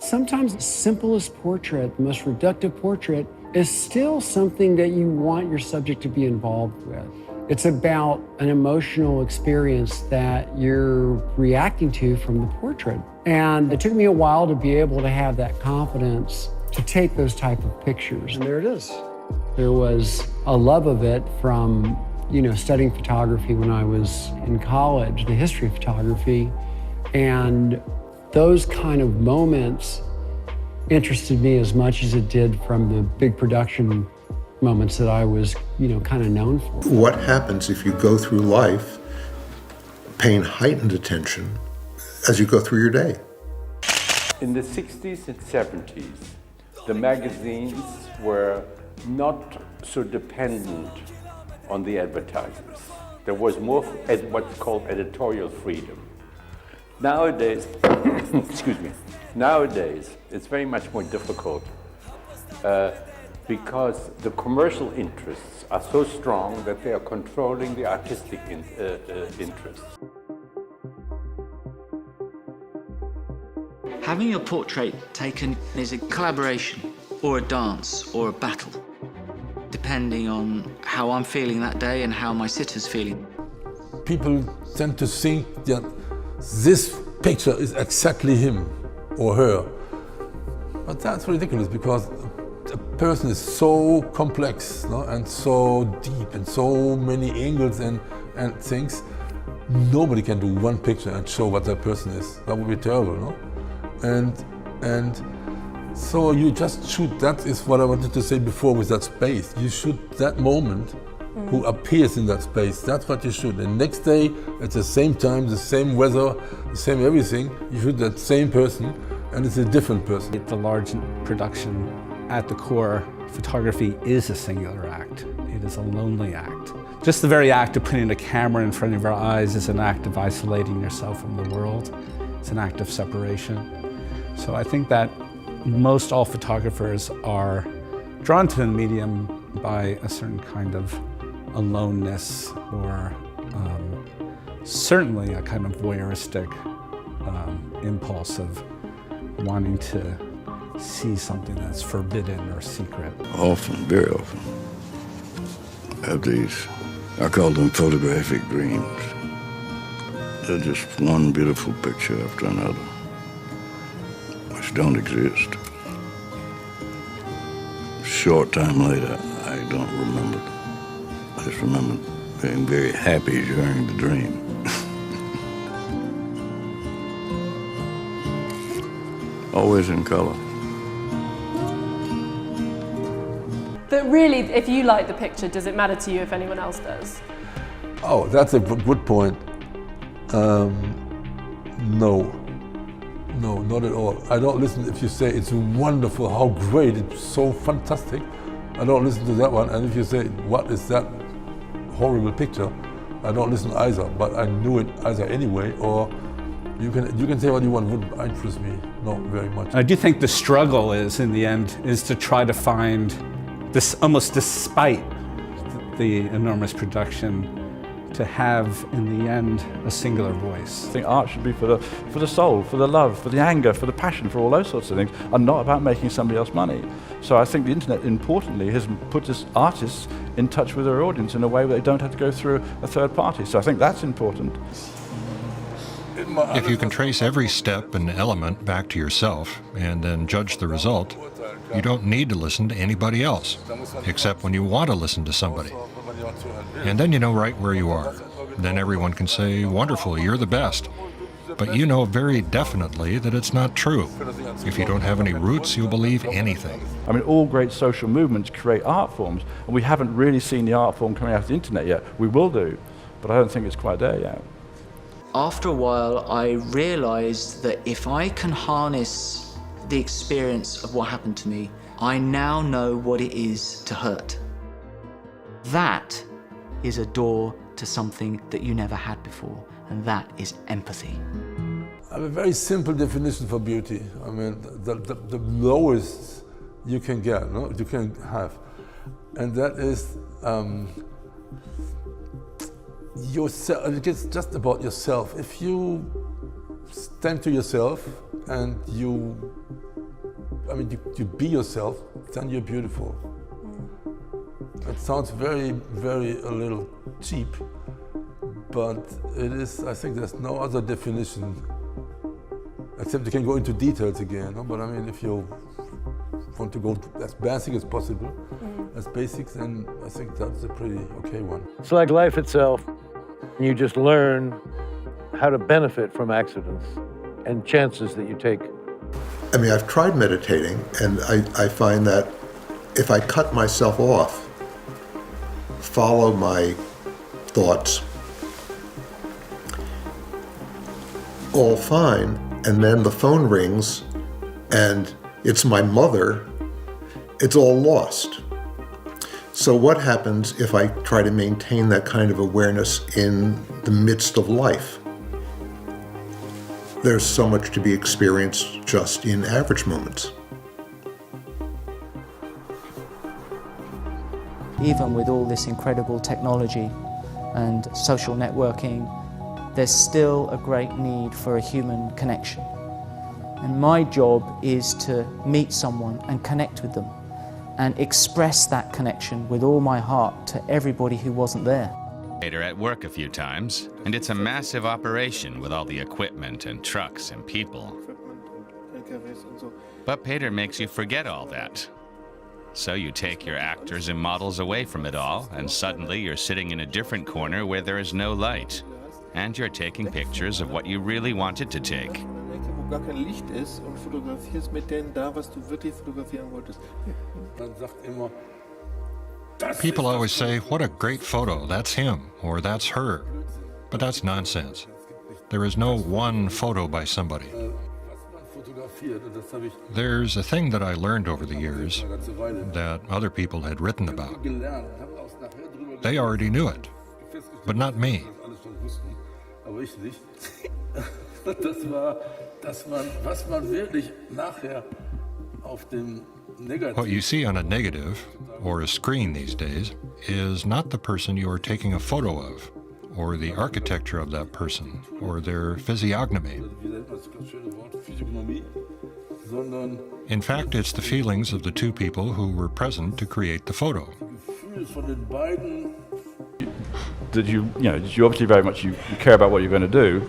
Sometimes the simplest portrait, the most reductive portrait, is still something that you want your subject to be involved with. It's about an emotional experience that you're reacting to from the portrait. And it took me a while to be able to have that confidence to take those type of pictures. And there it is. There was a love of it from, studying photography when I was in college, the history of photography. And those kind of moments interested me as much as it did from the big production moments that I was, kind of known for. What happens if you go through life paying heightened attention as you go through your day? In the 60s and 70s, the magazines were not so dependent on the advertisers. There was more what's called editorial freedom. Nowadays, excuse me, nowadays it's very much more difficult because the commercial interests are so strong that they are controlling the artistic interests. Having your portrait taken is a collaboration or a dance or a battle, depending on how I'm feeling that day and how my sitter's feeling. People tend to think that this picture is exactly him or her. But that's ridiculous because a person is so complex, no? And so deep and so many angles and things. Nobody can do one picture and show what that person is. That would be terrible, no? And so you just shoot, that is what I wanted to say before with that space. You shoot that moment who appears in that space. That's what you shoot. And next day, at the same time, the same weather, the same everything, you shoot that same person and it's a different person. It's a large production. At the core, photography is a singular act. It is a lonely act. Just the very act of putting a camera in front of your eyes is an act of isolating yourself from the world. It's an act of separation. So I think that most all photographers are drawn to the medium by a certain kind of aloneness or certainly a kind of voyeuristic impulse of wanting to see something that's forbidden or secret. Often, very often, I have these, I call them photographic dreams. They're just one beautiful picture after another, which don't exist. Short time later, I don't remember them. I just remember being very happy during the dream. Always in color. But really, if you like the picture, does it matter to you if anyone else does? Oh, that's a good point. No, not at all. I don't listen if you say it's wonderful, how great, it's so fantastic. I don't listen to that one. And if you say, what is that horrible picture? I don't listen either, but I knew it either anyway, or you can say what you want, wouldn't interest me, not very much. I do think the struggle is, in the end, is to try to find this, almost despite the enormous production, to have, in the end, a singular voice. I think art should be for the soul, for the love, for the anger, for the passion, for all those sorts of things, and not about making somebody else money. So I think the internet, importantly, has put us artists in touch with their audience in a way where they don't have to go through a third party. So I think that's important. If you can trace every step and element back to yourself and then judge the result, you don't need to listen to anybody else, except when you want to listen to somebody. And then you know right where you are. Then everyone can say, wonderful, you're the best. But you know very definitely that it's not true. If you don't have any roots, you'll believe anything. I mean, all great social movements create art forms, and we haven't really seen the art form coming out of the internet yet. We will do, but I don't think it's quite there yet. After a while, I realized that if I can harness the experience of what happened to me, I now know what it is to hurt. That is a door to something that you never had before, and that is empathy. I have a very simple definition for beauty. I mean, the lowest you can get, no? You can have. And that is yourself. It's just about yourself. If you stand to yourself and you I mean, you be yourself, then you're beautiful. It sounds very, very a little cheap, but it is, I think there's no other definition, except you can go into details again, no? But I mean, if you want to go as basic as possible, as basics, then I think that's a pretty okay one. It's like life itself. You just learn how to benefit from accidents and chances that you take. I mean, I've tried meditating, and I find that if I cut myself off, follow my thoughts, all fine, and then the phone rings, and it's my mother, it's all lost. So what happens if I try to maintain that kind of awareness in the midst of life? There's so much to be experienced just in average moments. Even with all this incredible technology and social networking, there's still a great need for a human connection. And my job is to meet someone and connect with them and express that connection with all my heart to everybody who wasn't there. Peter at work a few times, and it's a massive operation with all the equipment and trucks and people. But Peter makes you forget all that. So you take your actors and models away from it all, and suddenly you're sitting in a different corner where there is no light, and you're taking pictures of what you really wanted to take. People always say, what a great photo, that's him, or that's her. But that's nonsense. There is no one photo by somebody. There's a thing that I learned over the years that other people had written about. They already knew it, but not me. What you see on a negative, or a screen these days, is not the person you are taking a photo of, or the architecture of that person, or their physiognomy. In fact, it's the feelings of the two people who were present to create the photo. You obviously very much you care about what you're going to do.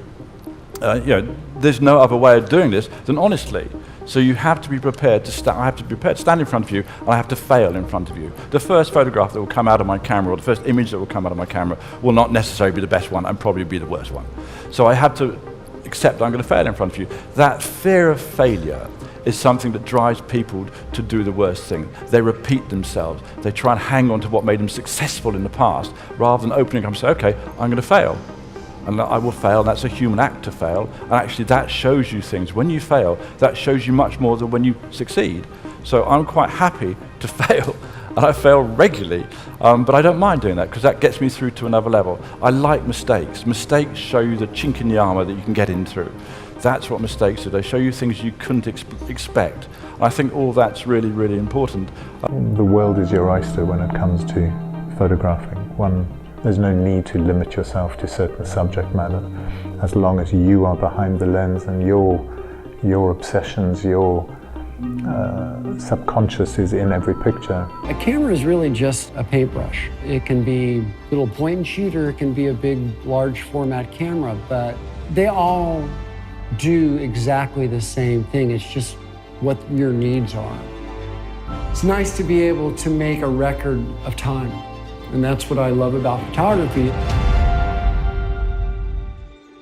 There's no other way of doing this than honestly. So you have to be prepared to I have to be prepared to stand in front of you, and I have to fail in front of you. The first photograph that will come out of my camera, or the first image that will come out of my camera, will not necessarily be the best one, and probably be the worst one. So I have to accept I'm going to fail in front of you. That fear of failure is something that drives people to do the worst thing. They repeat themselves. They try and hang on to what made them successful in the past, rather than opening up and say, okay, I'm going to fail. And I will fail, that's a human act to fail, and actually that shows you things. When you fail, that shows you much more than when you succeed. So I'm quite happy to fail, and I fail regularly, but I don't mind doing that because that gets me through to another level. I like mistakes. Mistakes show you the chink in the armor that you can get in through. That's what mistakes do. They show you things you couldn't expect. And I think all that's really, really important. The world is your oyster when it comes to photographing. There's no need to limit yourself to certain subject matter, as long as you are behind the lens and your obsessions, your subconscious is in every picture. A camera is really just a paintbrush. It can be a little point and shoot, or it can be a big, large format camera, but they all do exactly the same thing. It's just what your needs are. It's nice to be able to make a record of time. And that's what I love about photography.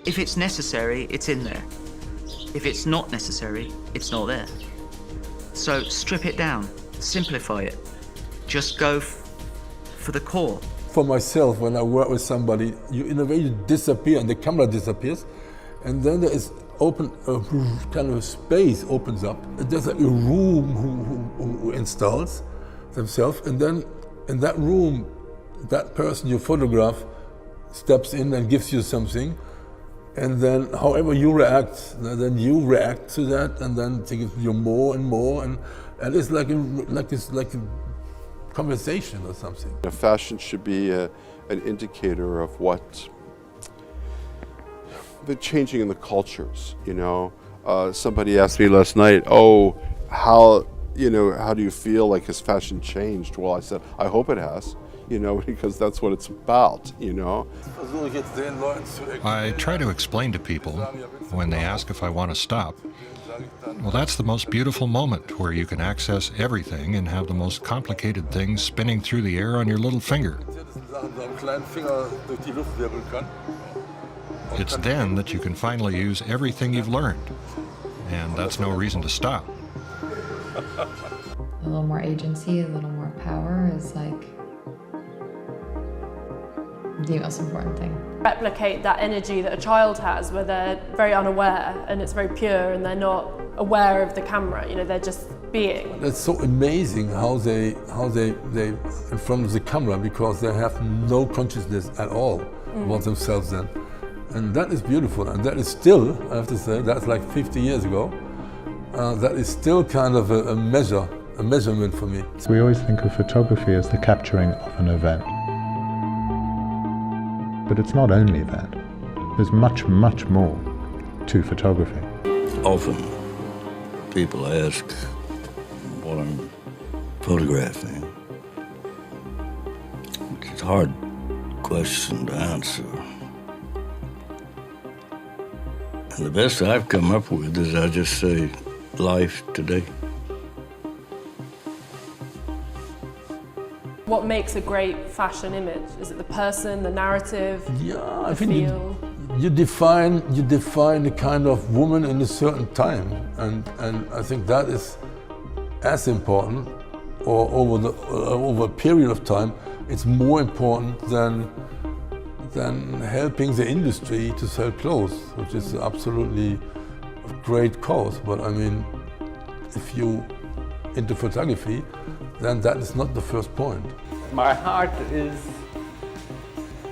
If it's necessary, it's in there. If it's not necessary, it's not there. So strip it down, simplify it. Just go for the core. For myself, when I work with somebody, you in a way you disappear and the camera disappears, and then there is kind of space opens up. There's a room who installs themselves, and then in that room, that person you photograph steps in and gives you something, and then however you react, then you react to that, and then take you more and more, and it's like a conversation or something. Fashion should be an indicator of what the changing in the cultures. Somebody asked me last night, how do you feel like his fashion changed? Well, I said, I hope it has, because that's what it's about, I try to explain to people when they ask if I want to stop. Well, that's the most beautiful moment where you can access everything and have the most complicated things spinning through the air on your little finger. It's then that you can finally use everything you've learned, and that's no reason to stop. A little more agency, a little more power is like the most important thing. Replicate that energy that a child has, where they're very unaware and it's very pure and they're not aware of the camera, they're just being. It's so amazing how they in front of the camera, because they have no consciousness at all about themselves then. And that is beautiful, and that is still, I have to say, that's like 50 years ago. That is still kind of a measurement for me. We always think of photography as the capturing of an event. But it's not only that. There's much, much more to photography. Often people ask what I'm photographing. It's a hard question to answer. And the best I've come up with is I just say, life today. What makes a great fashion image? Is it the person, the narrative, I the think feel? You define the kind of woman in a certain time, and I think that is as important, or over a period of time, it's more important than helping the industry to sell clothes, which is absolutely a great cause. But I mean, if you into photography, then that is not the first point. My heart is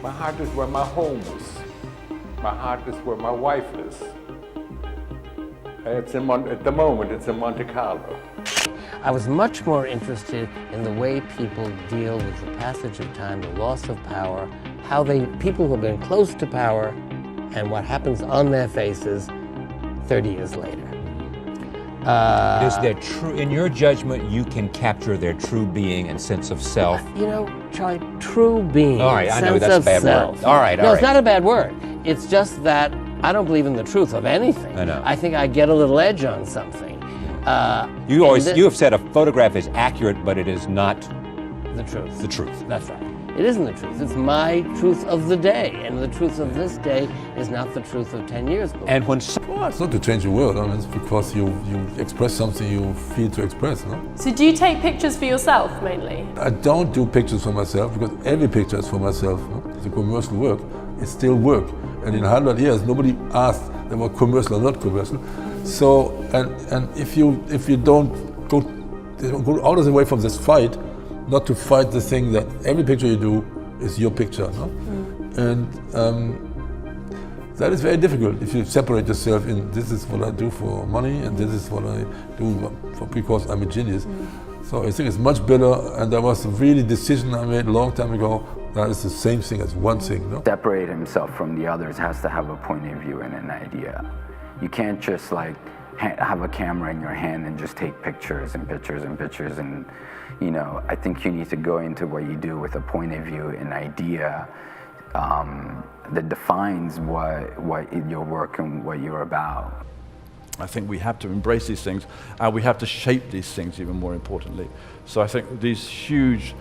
where my home is. My heart is where my wife is. At the moment, it's in Monte Carlo. I was much more interested in the way people deal with the passage of time, the loss of power, people who have been close to power, and what happens on their faces 30 years later. Is their true, in your judgment, you can capture their true being and sense of self? Charlie, true being, all right, I know sense that's a of bad self. word. All right, no, it's not a bad word. It's just that I don't believe in the truth of anything. I know. I think I get a little edge on something. You have said a photograph is accurate, but it is not the truth. The truth. That's right. It isn't the truth. It's my truth of the day, and the truth of this day is not the truth of 10 years ago. And when it's not to change the world. I mean, it's because you express something you feel to express. No? So do you take pictures for yourself mainly? I don't do pictures for myself, because every picture is for myself. No? The commercial work is still work, and in 100 years nobody asked them were commercial or not commercial. So and if you don't go out of the way from this fight, not to fight the thing that every picture you do is your picture, no? And that is very difficult if you separate yourself in this is what I do for money and this is what I do because I'm a genius. So I think it's much better, and there was a really decision I made a long time ago that is the same thing as one thing. No? Separate himself from the others has to have a point of view and an idea. You can't just like have a camera in your hand and just take pictures and pictures and pictures and I think you need to go into what you do with a point of view, an idea that defines what your work and what you're about. I think we have to embrace these things, and we have to shape these things even more importantly. So I think these huge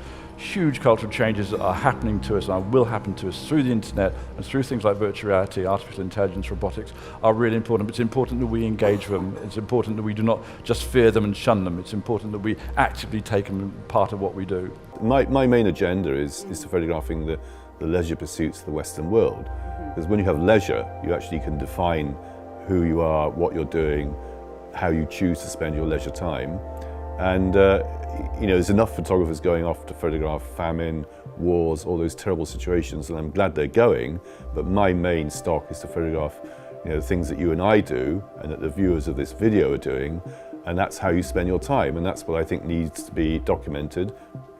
cultural changes that are happening to us and will happen to us through the internet and through things like virtual reality, artificial intelligence, robotics are really important. It's important that we engage them. It's important that we do not just fear them and shun them. It's important that we actively take them part of what we do. My main agenda is to photographing the leisure pursuits of the Western world. Because when you have leisure, you actually can define who you are, what you're doing, how you choose to spend your leisure time. And there's enough photographers going off to photograph famine, wars, all those terrible situations, and I'm glad they're going, but my main stock is to photograph the things that you and I do and that the viewers of this video are doing, and that's how you spend your time, and that's what I think needs to be documented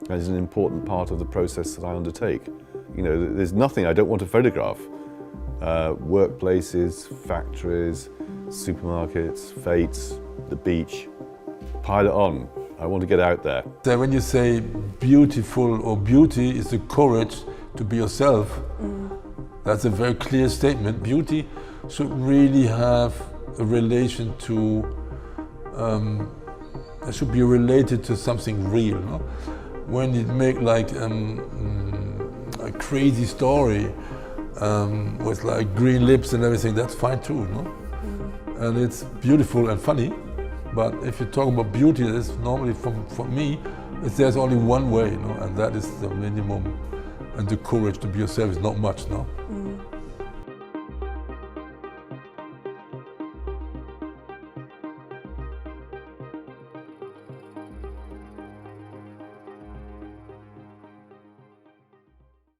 as an important part of the process that I undertake. There's nothing I don't want to photograph. Workplaces, factories, supermarkets, fetes, the beach, pile it on. I want to get out there. So when you say beautiful or beauty is the courage to be yourself, that's a very clear statement. Beauty should really have a relation to, it should be related to something real. No? When you make like a crazy story with like green lips and everything, that's fine too, no? And it's beautiful and funny. But if you talk about beauty, that's normally, for me, there's only one way, you know, and that is the minimum. And the courage to be yourself is not much, no?